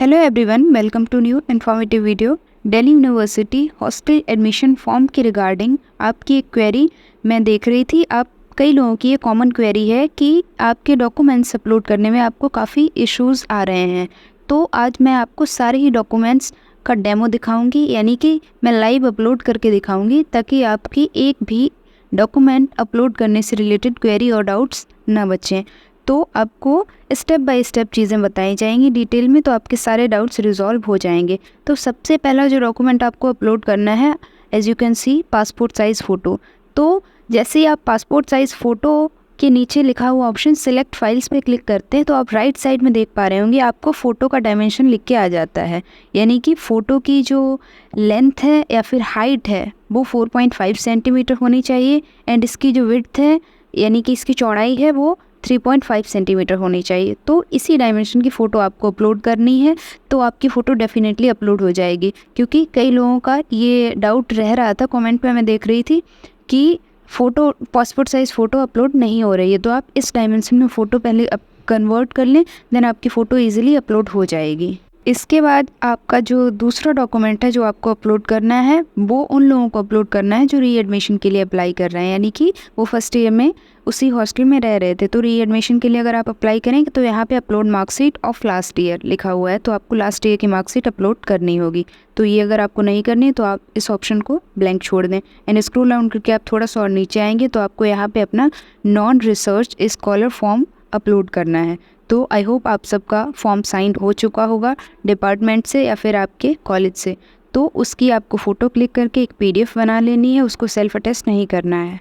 Hello everyone, welcome to new informative video. Delhi university hostel admission form के regarding आपकी एक query मैं देख रही थी। आप कई लोगों की ये कॉमन क्वेरी है कि आपके डॉक्यूमेंट्स अपलोड करने में आपको काफ़ी इश्यूज़ आ रहे हैं। तो आज मैं आपको सारे ही डॉक्यूमेंट्स का डेमो दिखाऊंगी, यानी कि मैं लाइव अपलोड करके दिखाऊंगी ताकि आपकी एक भी डॉक्यूमेंट अपलोड करने से रिलेटेड क्वेरी और डाउट्स ना बचें। तो आपको स्टेप बाय स्टेप चीज़ें बताई जाएंगी डिटेल में, तो आपके सारे डाउट्स रिजॉल्व हो जाएंगे। तो सबसे पहला जो डॉक्यूमेंट आपको अपलोड करना है, as you can see, passport size photo. तो जैसे ही आप पासपोर्ट साइज़ फ़ोटो के नीचे लिखा हुआ ऑप्शन सिलेक्ट फाइल्स पे क्लिक करते हैं तो आप राइट साइड में देख पा रहे होंगे आपको फ़ोटो का डायमेंशन लिख के आ जाता है, यानी कि फ़ोटो की जो लेंथ है या फिर हाइट है वो 4.5 सेंटीमीटर होनी चाहिए, एंड इसकी जो विड्थ है यानी कि इसकी चौड़ाई है वो 3.5 सेंटीमीटर होनी चाहिए। तो इसी डायमेंशन की फ़ोटो आपको अपलोड करनी है, तो आपकी फ़ोटो डेफिनेटली अपलोड हो जाएगी। क्योंकि कई लोगों का ये डाउट रह रहा था, कमेंट पे मैं देख रही थी कि photo passport size photo upload नहीं हो रही है। तो आप इस डायमेंशन में फ़ोटो पहले कन्वर्ट कर लें, देन आपकी फ़ोटो ईजिली अपलोड हो जाएगी। इसके बाद आपका जो दूसरा डॉक्यूमेंट है जो आपको अपलोड करना है वो उन लोगों को अपलोड करना है जो रीएडमिशन के लिए अप्लाई कर रहे हैं, यानी कि वो फर्स्ट ईयर में उसी हॉस्टल में रह रहे थे। तो रीएडमिशन के लिए अगर आप अप्लाई करेंगे तो यहाँ पे upload marksheet of last year लिखा हुआ है, तो आपको लास्ट ईयर की मार्कशीट अपलोड करनी होगी। तो ये अगर आपको नहीं करनी है तो आप इस ऑप्शन को ब्लैंक छोड़ दें, एंड स्क्रॉल डाउन करके आप थोड़ा सा और नीचे आएंगे तो आपको यहाँ पे अपना non research scholar form upload करना है। तो आई होप आप सबका फॉर्म साइन हो चुका होगा डिपार्टमेंट से या फिर आपके कॉलेज से। तो उसकी आपको फ़ोटो क्लिक करके एक पीडीएफ बना लेनी है, उसको सेल्फ अटेस्ट नहीं करना है।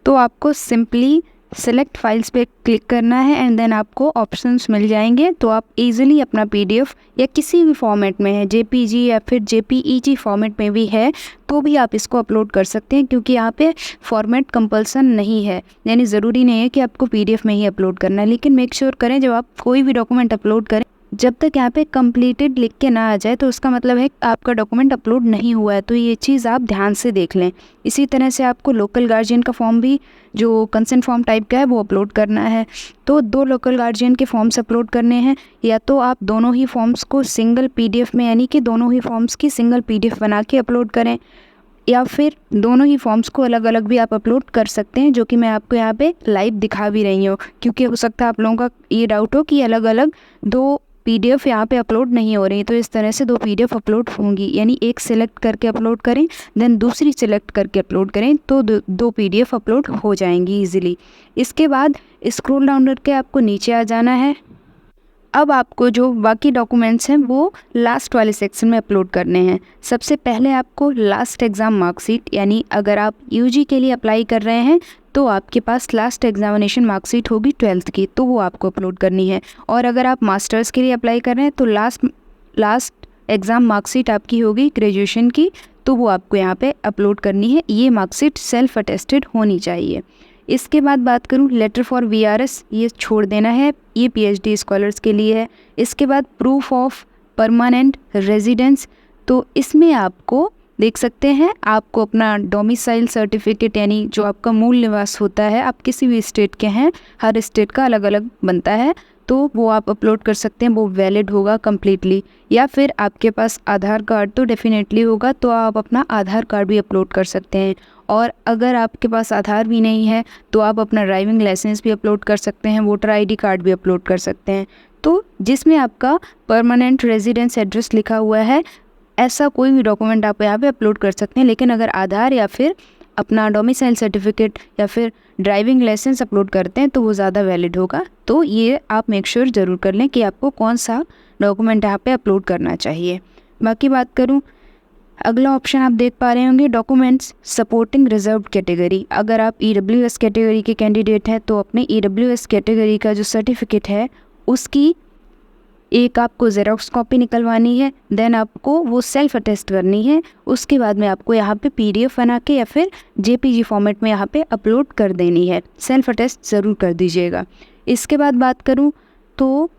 तो आपको सिंपली सेलेक्ट फाइल्स पे क्लिक करना है एंड देन आपको ऑप्शंस मिल जाएंगे। तो आप इजीली अपना पीडीएफ या किसी भी फॉर्मेट में है, जेपीजी या फिर जेपीईजी फॉर्मेट में भी है तो भी आप इसको अपलोड कर सकते हैं, क्योंकि यहाँ पे फॉर्मेट कंपल्सन नहीं है, यानी ज़रूरी नहीं है कि आपको पीडीएफ में ही अपलोड करना है। लेकिन मेक श्योर करें जब आप कोई भी डॉक्यूमेंट अपलोड करें, जब तक यहाँ पे कंप्लीटेड लिख के ना आ जाए तो उसका मतलब है आपका डॉक्यूमेंट अपलोड नहीं हुआ है। तो ये चीज़ आप ध्यान से देख लें। इसी तरह से आपको लोकल गार्जियन का फॉर्म भी जो कंसेंट फॉर्म टाइप का है वो अपलोड करना है। तो 2 लोकल गार्जियन के फॉर्म्स अपलोड करने हैं, या तो आप दोनों ही फॉर्म्स को सिंगल पीडीएफ में, यानी कि दोनों ही फॉर्म्स की सिंगल पीडीएफ बना के अपलोड करें, या फिर दोनों ही फॉर्म्स को अलग अलग भी आप अपलोड कर सकते हैं, जो कि मैं आपको यहाँ पे लाइव दिखा भी रही हूँ। क्योंकि हो सकता है आप लोगों का ये डाउट हो कि अलग अलग 2 पीडीएफ यहाँ पे अपलोड नहीं हो रही। तो इस तरह से 2 पीडीएफ अपलोड होंगी, यानी एक सिलेक्ट करके अपलोड करें देन दूसरी सिलेक्ट करके अपलोड करें तो 2 पीडीएफ अपलोड हो जाएंगी इजीली। इसके बाद स्क्रॉल डाउन करके आपको नीचे आ जाना है। अब आपको जो बाकी डॉक्यूमेंट्स हैं वो लास्ट वाले सेक्शन में अपलोड करने हैं। सबसे पहले आपको लास्ट एग्ज़ाम मार्कशीट, यानी अगर आप यूजी के लिए अप्लाई कर रहे हैं तो आपके पास लास्ट एग्जामिनेशन मार्कशीट होगी 12th की, तो वो आपको अपलोड करनी है। और अगर आप मास्टर्स के लिए अप्लाई कर रहे हैं तो लास्ट एग्ज़ाम मार्कशीट आपकी होगी ग्रेजुएशन की, तो वो आपको यहाँ पे अपलोड करनी है। ये मार्कशीट सेल्फ अटेस्टेड होनी चाहिए। इसके बाद बात करूँ लेटर फॉर वीआरएस, ये छोड़ देना है, ये पीएचडी स्कॉलर्स के लिए है। इसके बाद प्रूफ ऑफ परमानेंट रेजिडेंस, तो इसमें आपको देख सकते हैं आपको अपना डोमिसाइल सर्टिफिकेट, यानी जो आपका मूल निवास होता है, आप किसी भी स्टेट के हैं, हर स्टेट का अलग अलग बनता है, तो वो आप अपलोड कर सकते हैं, वो वैलिड होगा कम्प्लीटली। या फिर आपके पास आधार कार्ड तो डेफिनेटली होगा, तो आप अपना आधार कार्ड भी अपलोड कर सकते हैं। और अगर आपके पास आधार भी नहीं है तो आप अपना ड्राइविंग लाइसेंस भी अपलोड कर सकते हैं, वोटर आईडी कार्ड भी अपलोड कर सकते हैं। तो जिसमें आपका परमानेंट रेजिडेंस एड्रेस लिखा हुआ है, ऐसा कोई भी डॉक्यूमेंट आप यहाँ पे अपलोड कर सकते हैं। लेकिन अगर आधार या फिर अपना डोमिसाइल सर्टिफिकेट या फिर ड्राइविंग लाइसेंस अपलोड करते हैं तो वो ज़्यादा वैलिड होगा। तो ये आप मेक श्योर ज़रूर कर लें कि आपको कौन सा डॉक्यूमेंट यहाँ पे अपलोड करना चाहिए। बाकी बात करूँ, अगला ऑप्शन आप देख पा रहे होंगे डॉक्यूमेंट्स सपोर्टिंग रिजर्व्ड कैटेगरी। अगर आप ईडब्ल्यूएस कैटेगरी के कैंडिडेट हैं तो अपने ईडब्ल्यूएस कैटेगरी का जो सर्टिफिकेट है उसकी एक आपको ज़ेरॉक्स कॉपी निकलवानी है, देन आपको वो सेल्फ अटेस्ट करनी है। उसके बाद में आपको यहाँ पे पीडीएफ बना के या फिर जेपीजी फॉर्मेट में यहाँ पे अपलोड कर देनी है। सेल्फ अटेस्ट ज़रूर कर दीजिएगा। इसके बाद बात करूँ तो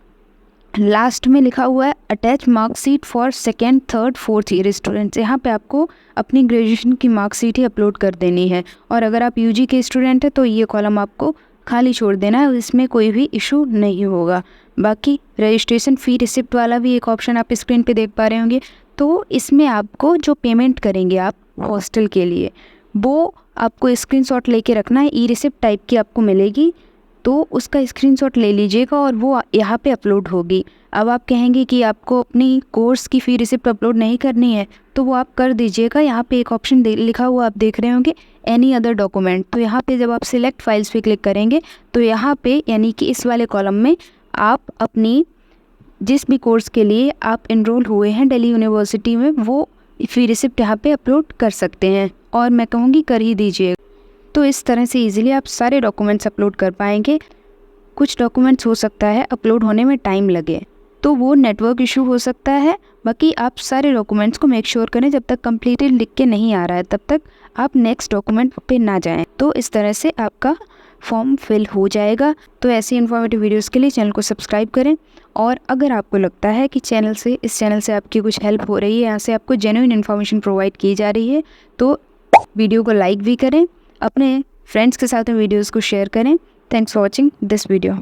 लास्ट में लिखा हुआ है attach marksheet for 2nd, 3rd, 4th year students. यहाँ पे आपको अपनी ग्रेजुएशन की मार्कशीट ही अपलोड कर देनी है। और अगर आप यूजी के स्टूडेंट हैं तो ये कॉलम आपको खाली छोड़ देना, इसमें कोई भी इशू नहीं होगा। बाकी रजिस्ट्रेशन फ़ी रिसिप्ट वाला भी एक ऑप्शन आप स्क्रीन पे देख पा रहे होंगे। तो इसमें आपको जो पेमेंट करेंगे आप हॉस्टल के लिए, वो आपको स्क्रीनशॉट लेके रखना है। ई रिसिप्ट टाइप की आपको मिलेगी, तो उसका स्क्रीनशॉट ले लीजिएगा और वो यहाँ पे अपलोड होगी। अब आप कहेंगे कि आपको अपनी कोर्स की फ़ी रिसिप्ट अपलोड नहीं करनी है, तो वो आप कर दीजिएगा। यहाँ पे एक ऑप्शन लिखा हुआ आप देख रहे होंगे, एनी अदर डॉक्यूमेंट। तो यहाँ पे जब आप सिलेक्ट फाइल्स पे क्लिक करेंगे तो यहाँ पे यानी कि इस वाले कॉलम में आप अपनी जिस भी कोर्स के लिए आप इनरोल हुए हैं दिल्ली यूनिवर्सिटी में, वो फ़ी रिसिप्ट यहाँ पे अपलोड कर सकते हैं, और मैं कहूँगी कर ही दीजिए। तो इस तरह से इजीली आप सारे डॉक्यूमेंट्स अपलोड कर पाएंगे। कुछ डॉक्यूमेंट्स हो सकता है अपलोड होने में टाइम लगे, तो वो नेटवर्क इशू हो सकता है। बाकी आप सारे डॉक्यूमेंट्स को मेक श्योर करें, जब तक कंप्लीटेड लिख के नहीं आ रहा है तब तक आप नेक्स्ट डॉक्यूमेंट पे ना जाएं। तो इस तरह से आपका फॉर्म फिल हो जाएगा। तो ऐसी इन्फॉर्मेटिव वीडियोस के लिए चैनल को सब्सक्राइब करें, और अगर आपको लगता है कि इस चैनल से आपकी कुछ हेल्प हो रही है, यहाँ से आपको जेन्युइन इन्फॉर्मेशन प्रोवाइड की जा रही है, तो वीडियो को लाइक भी करें, अपने फ्रेंड्स के साथ में वीडियोस को शेयर करें। Thanks for watching this video.